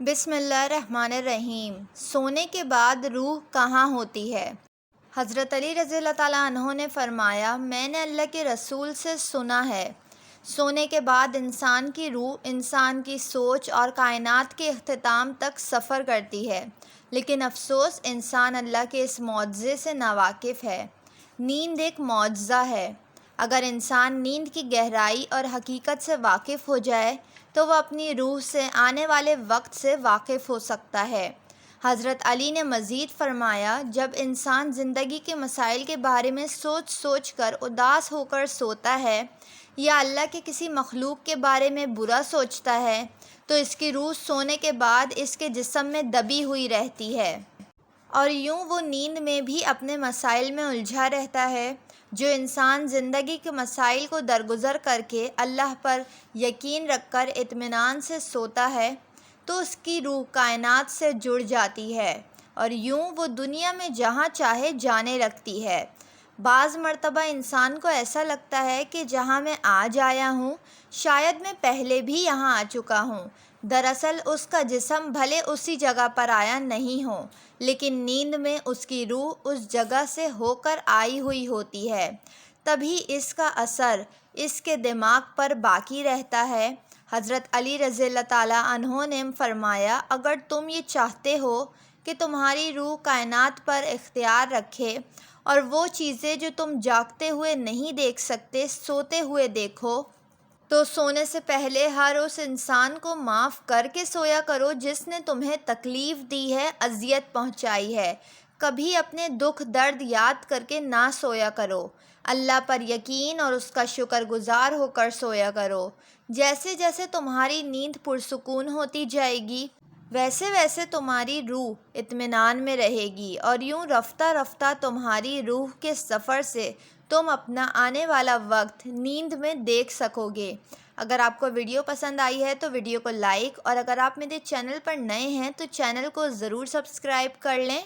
بسم اللہ الرحمن الرحیم۔ سونے کے بعد روح کہاں ہوتی ہے؟ حضرت علی رضی اللہ تعالیٰ عنہ نے فرمایا، میں نے اللہ کے رسول سے سنا ہے، سونے کے بعد انسان کی روح انسان کی سوچ اور کائنات کے اختتام تک سفر کرتی ہے، لیکن افسوس انسان اللہ کے اس معجزے سے ناواقف ہے۔ نیند ایک معجزہ ہے۔ اگر انسان نیند کی گہرائی اور حقیقت سے واقف ہو جائے تو وہ اپنی روح سے آنے والے وقت سے واقف ہو سکتا ہے۔ حضرت علی نے مزید فرمایا، جب انسان زندگی کے مسائل کے بارے میں سوچ سوچ کر اداس ہو کر سوتا ہے یا اللہ کے کسی مخلوق کے بارے میں برا سوچتا ہے تو اس کی روح سونے کے بعد اس کے جسم میں دبی ہوئی رہتی ہے، اور یوں وہ نیند میں بھی اپنے مسائل میں الجھا رہتا ہے۔ جو انسان زندگی کے مسائل کو درگزر کر کے اللہ پر یقین رکھ کر اطمینان سے سوتا ہے تو اس کی روح کائنات سے جڑ جاتی ہے، اور یوں وہ دنیا میں جہاں چاہے جانے لگتی ہے۔ بعض مرتبہ انسان کو ایسا لگتا ہے کہ جہاں میں آج آیا ہوں شاید میں پہلے بھی یہاں آ چکا ہوں۔ دراصل اس کا جسم بھلے اسی جگہ پر آیا نہیں ہو، لیکن نیند میں اس کی روح اس جگہ سے ہو کر آئی ہوئی ہوتی ہے، تبھی اس کا اثر اس کے دماغ پر باقی رہتا ہے۔ حضرت علی رضی اللہ تعالیٰ عنہ نے فرمایا، اگر تم یہ چاہتے ہو کہ تمہاری روح کائنات پر اختیار رکھے اور وہ چیزیں جو تم جاگتے ہوئے نہیں دیکھ سکتے سوتے ہوئے دیکھو، تو سونے سے پہلے ہر اس انسان کو معاف کر کے سویا کرو جس نے تمہیں تکلیف دی ہے، اذیت پہنچائی ہے۔ کبھی اپنے دکھ درد یاد کر کے نہ سویا کرو۔ اللہ پر یقین اور اس کا شکر گزار ہو کر سویا کرو۔ جیسے جیسے تمہاری نیند پرسکون ہوتی جائے گی ویسے ویسے تمہاری روح اطمینان میں رہے گی، اور یوں رفتہ رفتہ تمہاری روح کے سفر سے تم اپنا آنے والا وقت نیند میں دیکھ سکو گے۔ اگر آپ کو ویڈیو پسند آئی ہے تو ویڈیو کو لائک، اور اگر آپ میرے چینل پر نئے ہیں تو چینل کو ضرور سبسکرائب کر لیں۔